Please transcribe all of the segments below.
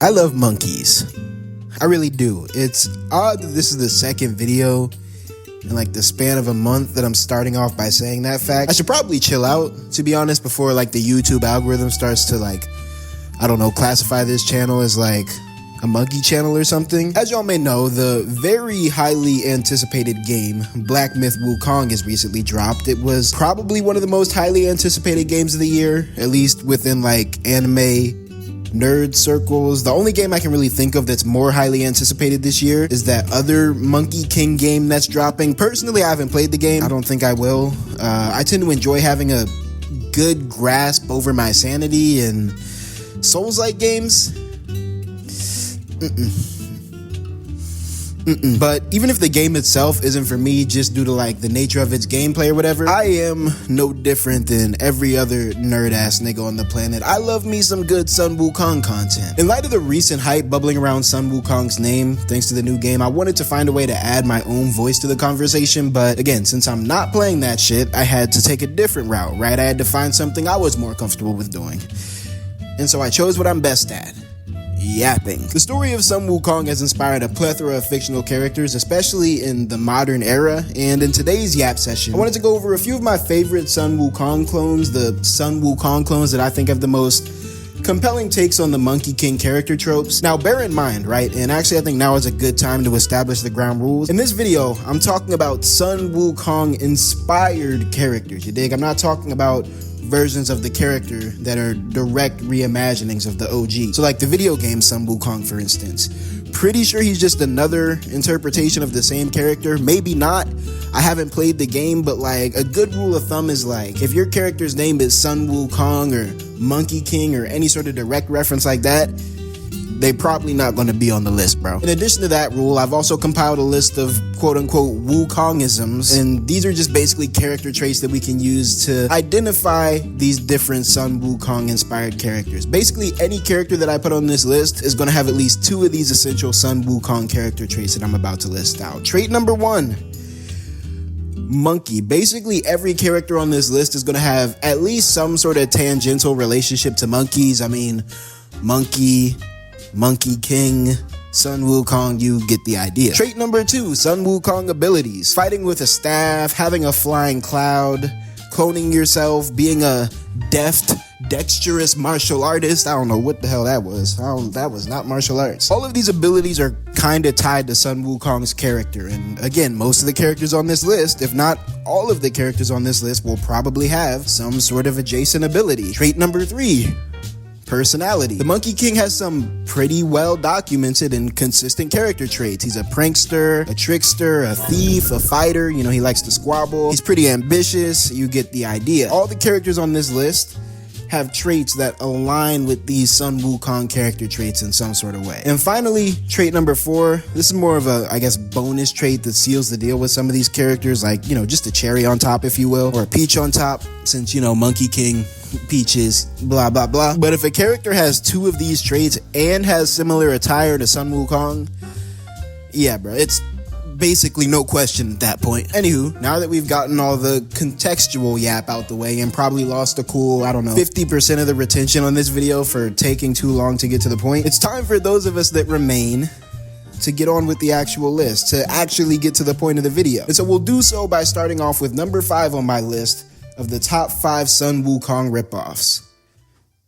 I love monkeys. I really do. It's odd that this is the second video in like the span of a month that I'm starting off by saying that fact. I should probably chill out, to be honest, before like the YouTube algorithm starts to like, I don't know, classify this channel as like a monkey channel or something. As y'all may know, the very highly anticipated game Black Myth Wukong has recently dropped. It was probably one of the most highly anticipated games of the year, at least within like anime nerd circles. The only game I can really think of that's more highly anticipated this year is that other Monkey King game that's dropping. Personally, I haven't played the game. I don't think I will. I tend to enjoy having a good grasp over my sanity in Souls-like games. But even if the game itself isn't for me just due to like the nature of its gameplay or whatever, I am no different than every other nerd ass nigga on the planet. I love me some good Sun Wukong content. In light of the recent hype bubbling around Sun Wukong's name thanks to the new game, I wanted to find a way to add my own voice to the conversation, but again, since I'm not playing that shit, I had to take a different route, right? I had to find something I was more comfortable with doing. And so I chose what I'm best at: yapping. The story of Sun Wukong has inspired a plethora of fictional characters, especially in the modern era, and in today's yap session, I wanted to go over a few of my favorite Sun Wukong clones, the Sun Wukong clones that I think have the most compelling takes on the Monkey King character tropes. Now bear in mind, right, and actually I think now is a good time to establish the ground rules. In this video, I'm talking about Sun Wukong inspired characters, you dig? I'm not talking about versions of the character that are direct reimaginings of the OG. So like the video game Sun Wukong, for instance. Pretty sure he's just another interpretation of the same character. Maybe not. I haven't played the game, but like a good rule of thumb is like, if your character's name is Sun Wukong or Monkey King or any sort of direct reference like that, they're probably not going to be on the list, bro. In addition to that rule, I've also compiled a list of quote-unquote Wukongisms, and these are just basically character traits that we can use to identify these different Sun Wukong-inspired characters. Basically, any character that I put on this list is going to have at least two of these essential Sun Wukong character traits that I'm about to list out. Trait number 1. Monkey. Basically, every character on this list is going to have at least some sort of tangential relationship to monkeys. I mean, Monkey King, Sun Wukong, you get the idea. Trait number 2, Sun Wukong abilities. Fighting with a staff, having a flying cloud, cloning yourself, being a dexterous martial artist. I don't know what the hell that was. That was not martial arts. All of these abilities are kind of tied to Sun Wukong's character. And again, most of the characters on this list, if not all of the characters on this list, will probably have some sort of adjacent ability. Trait number 3. Personality. The Monkey King has some pretty well documented and consistent character traits. He's a prankster, a trickster, a thief, a fighter. You know, he likes to squabble. He's pretty ambitious. You get the idea. All the characters on this list have traits that align with these Sun Wukong character traits in some sort of way. And finally, trait number 4. This is more of a, I guess, bonus trait that seals the deal with some of these characters, like, you know, just a cherry on top, if you will, or a peach on top, since, you know, Monkey King, peaches, blah, blah, blah. But if a character has 2 of these traits and has similar attire to Sun Wukong, yeah, bro, it's basically no question at that point. Anywho, now that we've gotten all the contextual yap out the way and probably lost a cool, I don't know, 50% of the retention on this video for taking too long to get to the point, it's time for those of us that remain to get on with the actual list, to actually get to the point of the video. And so we'll do so by starting off with number 5 on my list of the top 5 Sun Wukong ripoffs.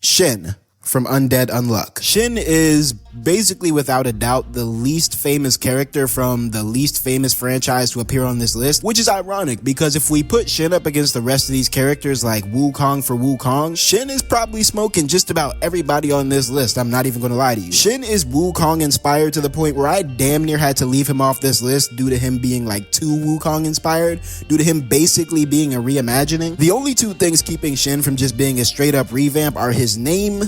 Shin from Undead, Unluck. Shin is basically, without a doubt, the least famous character from the least famous franchise to appear on this list, which is ironic because if we put Shin up against the rest of these characters like Wukong for Wukong, Shin is probably smoking just about everybody on this list. I'm not even gonna lie to you. Shin is Wukong inspired to the point where I damn near had to leave him off this list due to him being like too Wukong inspired, due to him basically being a reimagining. The only 2 things keeping Shin from just being a straight up revamp are his name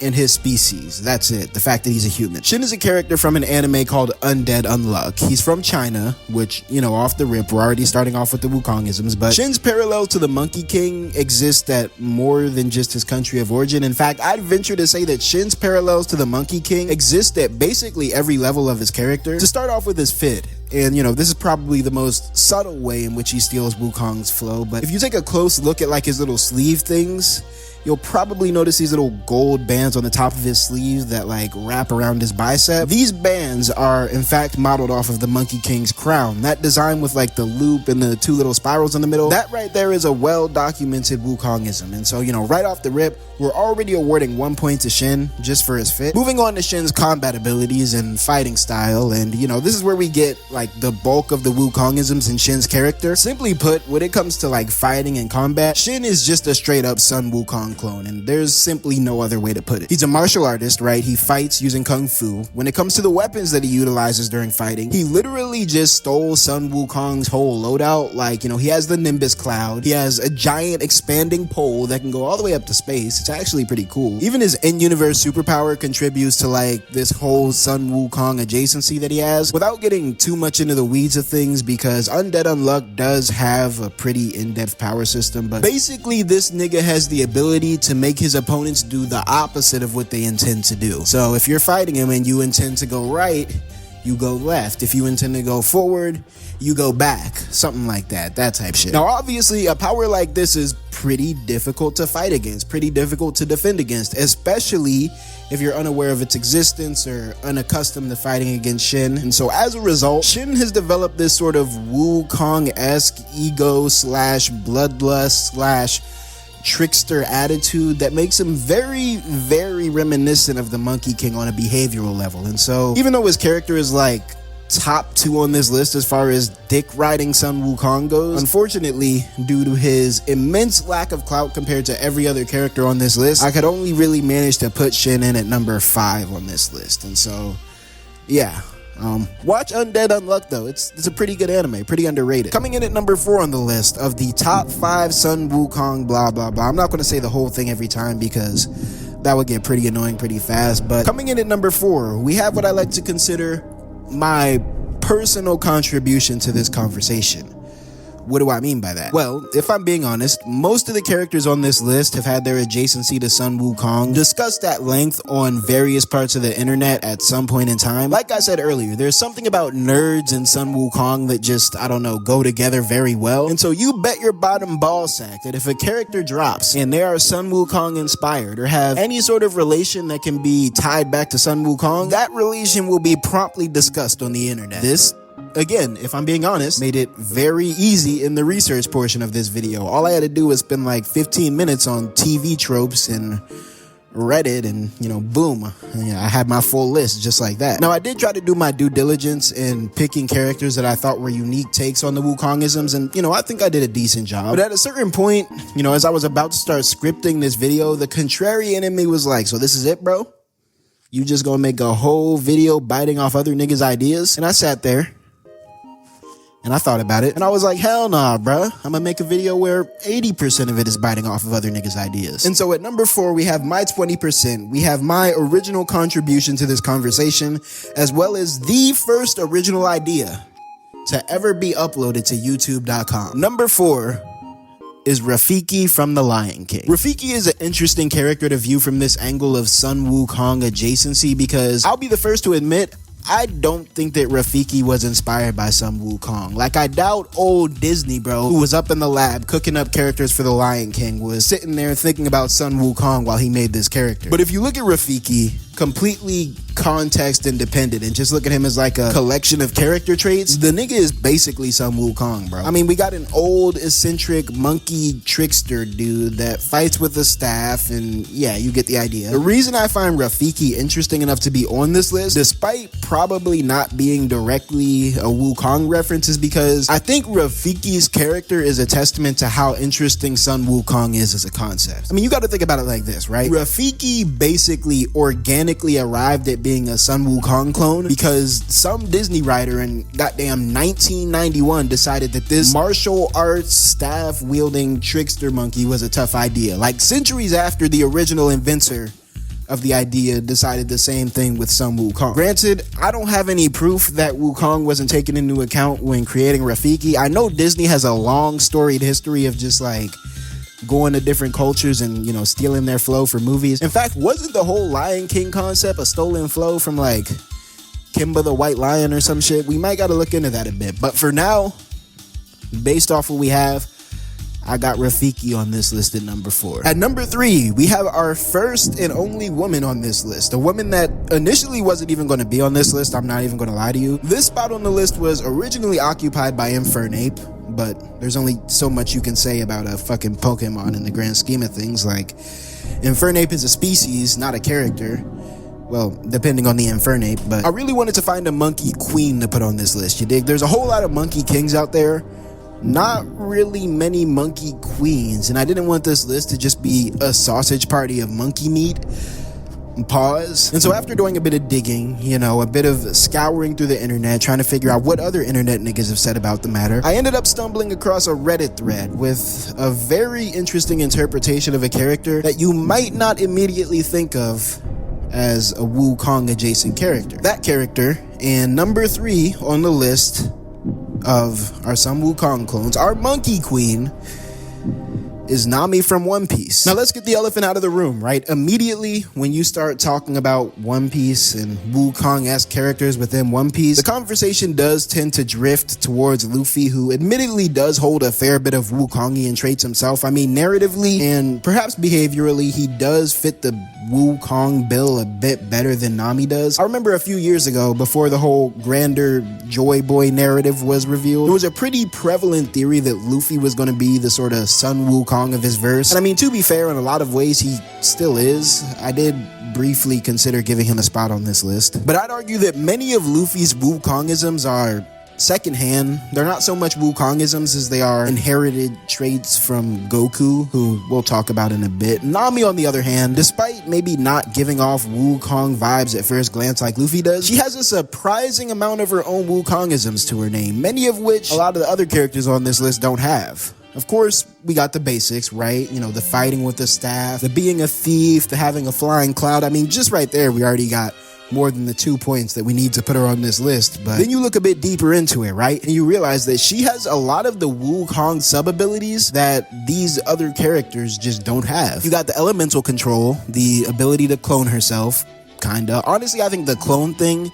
and his species. That's it. The fact that he's a human. Shin is a character from an anime called Undead, Unluck. He's from China, which, you know, off the rip, we're already starting off with the Wukongisms, but Shin's parallel to the Monkey King exists at more than just his country of origin. In fact, I'd venture to say that Shin's parallels to the Monkey King exist at basically every level of his character. To start off with his fit, and you know, this is probably the most subtle way in which he steals Wukong's flow, but if you take a close look at like his little sleeve things, you'll probably notice these little gold bands on the top of his sleeve that like wrap around his bicep. These bands are in fact modeled off of the Monkey King's crown. That design with like the loop and the two little spirals in the middle, that right there is a well-documented Wukongism. And so, you know, right off the rip, we're already awarding 1 point to Shin just for his fit. Moving on to Shin's combat abilities and fighting style, and you know, this is where we get like the bulk of the Wukongisms in Shin's character. Simply put, when it comes to like fighting and combat, Shin is just a straight up Sun Wukong clone, and there's simply no other way to put it. He's a martial artist, right? He fights using kung fu. When it comes to the weapons that he utilizes during fighting, he literally just stole Sun Wukong's whole loadout. Like, you know, he has the Nimbus Cloud, he has a giant expanding pole that can go all the way up to space. It's actually pretty cool. Even his in-universe superpower contributes to like this whole Sun Wukong adjacency that he has. Without getting too much into the weeds of things, because Undead Unluck does have a pretty in-depth power system, but basically this nigga has the ability to make his opponents do the opposite of what they intend to do. So if you're fighting him and you intend to go right, you go left. If you intend to go forward, you go back. Something like that type shit. Now obviously a power like this is pretty difficult to fight against, pretty difficult to defend against, especially if you're unaware of its existence or unaccustomed to fighting against Shin. And so as a result, Shin has developed this sort of Wukong-esque ego slash bloodlust slash trickster attitude that makes him very, very reminiscent of the Monkey King on a behavioral level. And so even though his character is like top 2 on this list as far as dick riding Sun Wukong goes, unfortunately, due to his immense lack of clout compared to every other character on this list, I could only really manage to put Shin in at number 5 on this list. And so yeah, watch Undead Unluck though. It's a pretty good anime, pretty underrated. Coming in at number 4 on the list of the top 5 Sun Wukong blah blah blah. I'm not going to say the whole thing every time because that would get pretty annoying pretty fast, but coming in at number 4, we have what I like to consider my personal contribution to this conversation. What do I mean by that? Well, if I'm being honest, most of the characters on this list have had their adjacency to Sun Wukong discussed at length on various parts of the internet at some point in time. Like I said earlier, there's something about nerds and Sun Wukong that just, I don't know, go together very well. And so you bet your bottom ball sack that if a character drops and they are Sun Wukong inspired or have any sort of relation that can be tied back to Sun Wukong, that relation will be promptly discussed on the internet. This, again, if I'm being honest, made it very easy in the research portion of this video. All I had to do was spend like 15 minutes on TV tropes and Reddit, and you know, boom, I had my full list just like that. Now I did try to do my due diligence in picking characters that I thought were unique takes on the Wukongisms, and you know, I think I did a decent job. But at a certain point, you know, as I was about to start scripting this video, the contrarian in me was like, so this is it, bro? You just gonna make a whole video biting off other niggas' ideas? And I sat there and I thought about it, and I was like, hell nah, bruh. I'm gonna make a video where 80% of it is biting off of other niggas' ideas. And so at number 4, we have my 20%. We have my original contribution to this conversation, as well as the first original idea to ever be uploaded to YouTube.com. Number 4 is Rafiki from The Lion King. Rafiki is an interesting character to view from this angle of Sun Wukong adjacency, because I'll be the first to admit, I don't think that Rafiki was inspired by Sun Wukong. Like, I doubt old Disney, bro, who was up in the lab cooking up characters for The Lion King, was sitting there thinking about Sun Wukong while he made this character. But if you look at Rafiki, completely context independent, and just look at him as like a collection of character traits, the nigga is basically Sun Wukong, bro. I mean, we got an old eccentric monkey trickster dude that fights with a staff, and yeah, you get the idea. The reason I find Rafiki interesting enough to be on this list, despite probably not being directly a Wukong reference, is because I think Rafiki's character is a testament to how interesting Sun Wukong is as a concept. I mean, you got to think about it like this, right? Rafiki basically organically arrived at being a Sun Wukong clone because some Disney writer in goddamn 1991 decided that this martial arts staff wielding trickster monkey was a tough idea. Like centuries after the original inventor of the idea decided the same thing with Sun Wukong. Granted, I don't have any proof that Wukong wasn't taken into account when creating Rafiki. I know Disney has a long storied history of just like going to different cultures and, you know, stealing their flow for movies. In fact, wasn't the whole Lion King concept a stolen flow from like Kimba the White Lion or some shit? We might got to look into that a bit. But for now, based off what we have, I got Rafiki on this list at number 4. At number 3, we have our first and only woman on this list. A woman that initially wasn't even going to be on this list, I'm not even going to lie to you. This spot on the list was originally occupied by 𝙏𝙖𝙡𝙠, but there's only so much you can say about a fucking Pokemon in the grand scheme of things. Like, 𝙏𝙏𝙡𝙠 is a species, not a character. Well, depending on the 𝙏𝙏𝙡𝙠, but I really wanted to find a monkey queen to put on this list, you dig? There's a whole lot of monkey kings out there, not really many monkey queens, and I didn't want this list to just be a sausage party of monkey meat. Pause. And so after doing a bit of digging, you know, a bit of scouring through the internet, trying to figure out what other internet niggas have said about the matter, I ended up stumbling across a Reddit thread with a very interesting interpretation of a character that you might not immediately think of as a Wukong adjacent character. That character, and number 3 on the list of our Sun Wukong clones, our monkey queen, is Nami from One Piece. Now let's get the elephant out of the room, right? Immediately when you start talking about One Piece and Wukong-esque characters within One Piece, the conversation does tend to drift towards Luffy, who admittedly does hold a fair bit of Wukongian traits himself. I mean, narratively and perhaps behaviorally, he does fit the Wukong bill a bit better than Nami does. I remember a few years ago, before the whole grander Joy Boy narrative was revealed, there was a pretty prevalent theory that Luffy was going to be the sort of Sun Wukong of his verse. And I mean, to be fair, in a lot of ways he still is. I did briefly consider giving him a spot on this list, but I'd argue that many of Luffy's Wukongisms are secondhand. They're not so much Wukongisms as they are inherited traits from Goku, who we'll talk about in a bit. Nami, on the other hand, despite maybe not giving off Wukong vibes at first glance like Luffy does, she has a surprising amount of her own Wukongisms to her name, many of which a lot of the other characters on this list don't have. Of course, we got the basics, right? You know, the fighting with the staff, the being a thief, the having a flying cloud. I mean, just right there, we already got more than the 2 points that we need to put her on this list. But then you look a bit deeper into it, right? And you realize that she has a lot of the Wukong sub-abilities that these other characters just don't have. You got the elemental control, the ability to clone herself, kinda. Honestly, I think the clone thing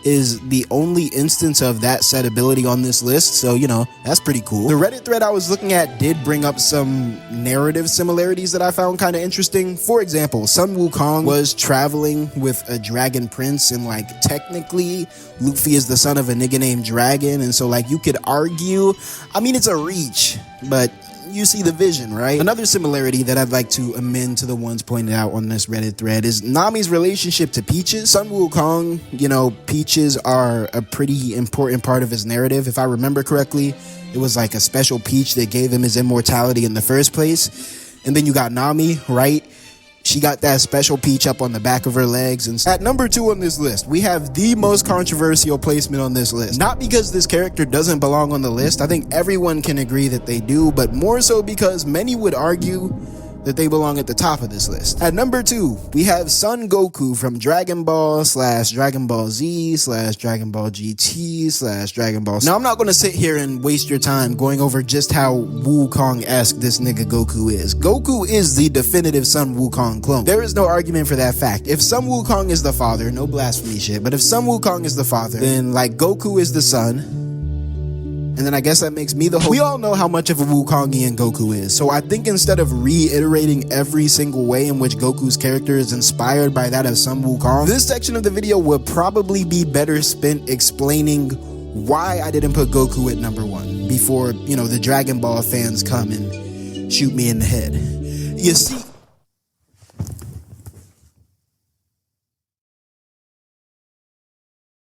is the only instance of that said ability on this list, so you know, that's pretty cool. The Reddit thread I was looking at did bring up some narrative similarities that I found kind of interesting. For example, Sun Wukong was traveling with a dragon prince, and like technically Luffy is the son of a nigga named Dragon, and so like you could argue, I mean, it's a reach, but you see the vision, right? Another similarity that I'd like to amend to the ones pointed out on this Reddit thread is Nami's relationship to Peaches. Sun Wukong, you know, Peaches are a pretty important part of his narrative. If I remember correctly, it was like a special peach that gave him his immortality in the first place. And then you got Nami, right? She got that special peach up on the back of her legs. And at number 2 on this list, we have the most controversial placement on this list. Not because this character doesn't belong on the list. I think everyone can agree that they do, but more so because many would argue that they belong at the top of this list. At number 2, we have Son Goku from Dragon Ball / Dragon Ball Z / Dragon Ball GT / Dragon Ball. Now, I'm not going to sit here and waste your time going over just how Wukong-esque this nigga Goku is. Goku is the definitive Sun Wukong clone. There is no argument for that fact. If Sun Wukong is the father, no blasphemy shit, but if Sun Wukong is the father, then like Goku is the son, and then I guess that makes me the host. We all know how much of a Wukongian Goku is, so I think instead of reiterating every single way in which Goku's character is inspired by that of Sun Wukong, this section of the video would probably be better spent explaining why I didn't put Goku at number 1 before, you know, the Dragon Ball fans come and shoot me in the head. You see,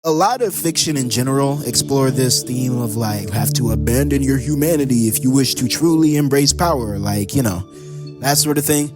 a lot of fiction in general explore this theme of like, you have to abandon your humanity if you wish to truly embrace power, like, you know, that sort of thing.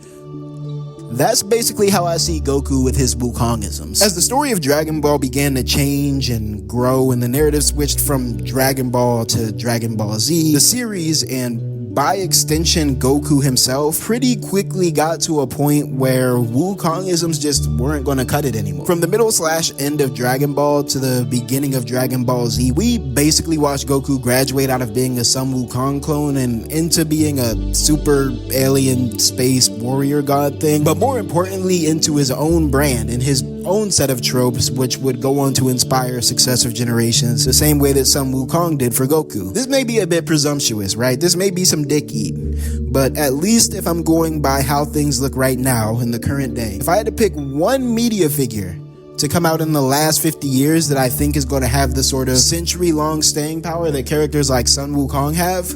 That's basically how I see Goku with his Wukongisms. As the story of Dragon Ball began to change and grow and the narrative switched from Dragon Ball to Dragon Ball Z, the series, and by extension Goku himself, pretty quickly got to a point where Wukongisms just weren't going to cut it anymore. From the middle/end of Dragon Ball to the beginning of Dragon Ball Z, we basically watched Goku graduate out of being a Sun Wukong clone and into being a super alien space warrior god thing, but more importantly into his own brand and his own set of tropes, which would go on to inspire successive generations, the same way that Sun Wukong did for Goku. This may be a bit presumptuous, right? This may be some dick eating, but at least if I'm going by how things look right now in the current day, if I had to pick one media figure to come out in the last 50 years that I think is going to have the sort of century-long staying power that characters like Sun Wukong have,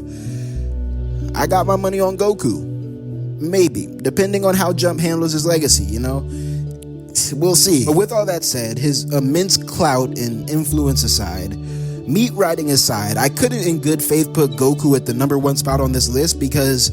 I got my money on Goku. Maybe, depending on how Jump handles his legacy, you know? We'll see. But with all that said, his immense clout and influence aside, meat riding aside, I couldn't in good faith put Goku at the #1 spot on this list because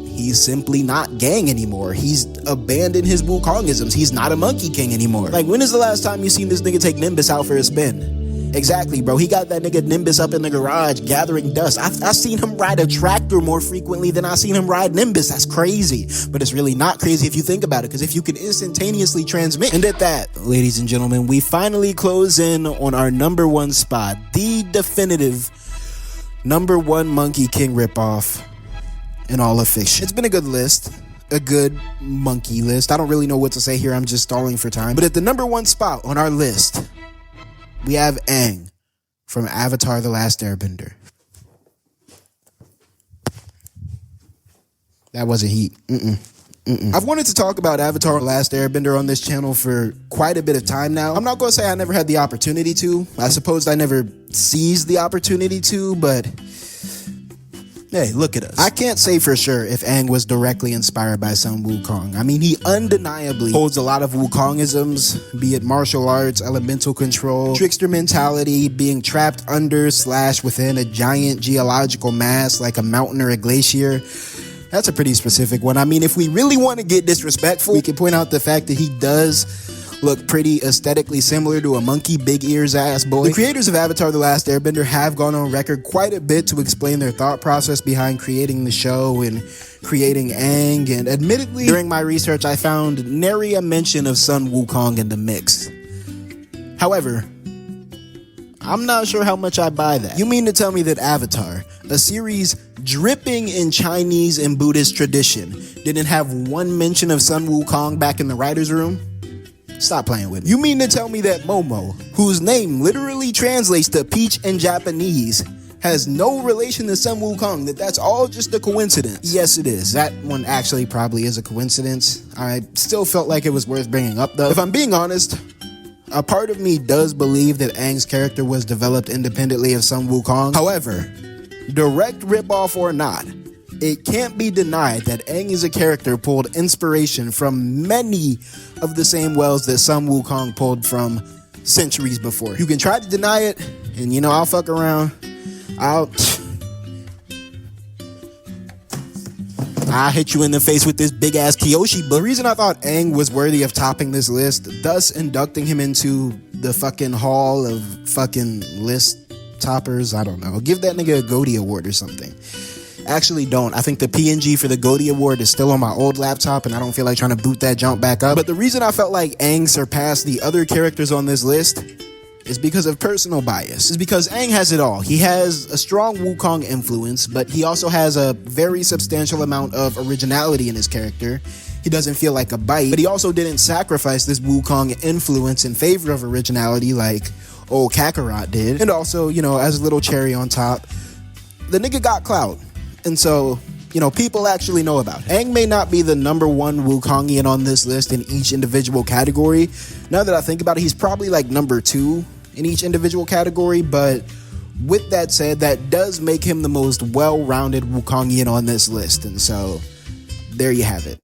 he's simply not gang anymore. He's abandoned his Wukongisms. He's not a monkey king anymore. Like, when is the last time you seen this nigga take Nimbus out for a spin? Exactly, bro. He got that nigga Nimbus up in the garage gathering dust. I've seen him ride a tractor more frequently than I've seen him ride Nimbus. That's crazy. But it's really not crazy if you think about it, because if you can instantaneously transmit. And at that, ladies and gentlemen, we finally close in on our #1 spot. The definitive #1 Monkey King ripoff in all of fiction. It's been a good list. A good monkey list. I don't really know what to say here. I'm just stalling for time. But at the #1 spot on our list, we have Aang from Avatar: The Last Airbender. That wasn't heat. I've wanted to talk about Avatar: The Last Airbender on this channel for quite a bit of time now. I'm not going to say I never had the opportunity to. I suppose I never seized the opportunity to, but hey, look at us. I can't say for sure if Aang was directly inspired by Sun Wukong. I mean, he undeniably holds a lot of Wukongisms, be it martial arts, elemental control, trickster mentality, being trapped under / within a giant geological mass like a mountain or a glacier. That's a pretty specific one. I mean, if we really want to get disrespectful, we can point out the fact that he does look pretty aesthetically similar to a monkey big ears ass boy. The creators of Avatar: The Last Airbender have gone on record quite a bit to explain their thought process behind creating the show and creating Aang, and admittedly, during my research, I found nary a mention of Sun Wukong in the mix. However, I'm not sure how much I buy that. You mean to tell me that Avatar, a series dripping in Chinese and Buddhist tradition, didn't have one mention of Sun Wukong back in the writer's room? Stop playing with me. You mean to tell me that Momo, whose name literally translates to peach in Japanese, has no relation to Sun Wukong, that's all just a coincidence? Yes, it is. That one actually probably is a coincidence. I still felt like it was worth bringing up, though. If I'm being honest, a part of me does believe that Aang's character was developed independently of Sun Wukong. However, direct ripoff or not, it can't be denied that Aang is a character pulled inspiration from many of the same wells that Sun Wukong pulled from centuries before. You can try to deny it, and you know, I'll fuck around. I'll hit you in the face with this big ass Kyoshi. But the reason I thought Aang was worthy of topping this list, thus inducting him into the fucking hall of fucking list toppers, I don't know. Give that nigga a Goaty award or something. Actually don't. I think the PNG for the Goaty award is still on my old laptop, and I don't feel like trying to boot that junk back up. But the reason I felt like Aang surpassed the other characters on this list is because of personal bias. It's because Aang has it all. He has a strong Wukong influence, but he also has a very substantial amount of originality in his character. He doesn't feel like a bite, but he also didn't sacrifice this Wukong influence in favor of originality like old Kakarot did. And also, you know, as a little cherry on top, the nigga got clout. And so, you know, people actually know about it. Aang may not be the #1 Wukongian on this list in each individual category. Now that I think about it, he's probably like #2 in each individual category. But with that said, that does make him the most well-rounded Wukongian on this list. And so, there you have it.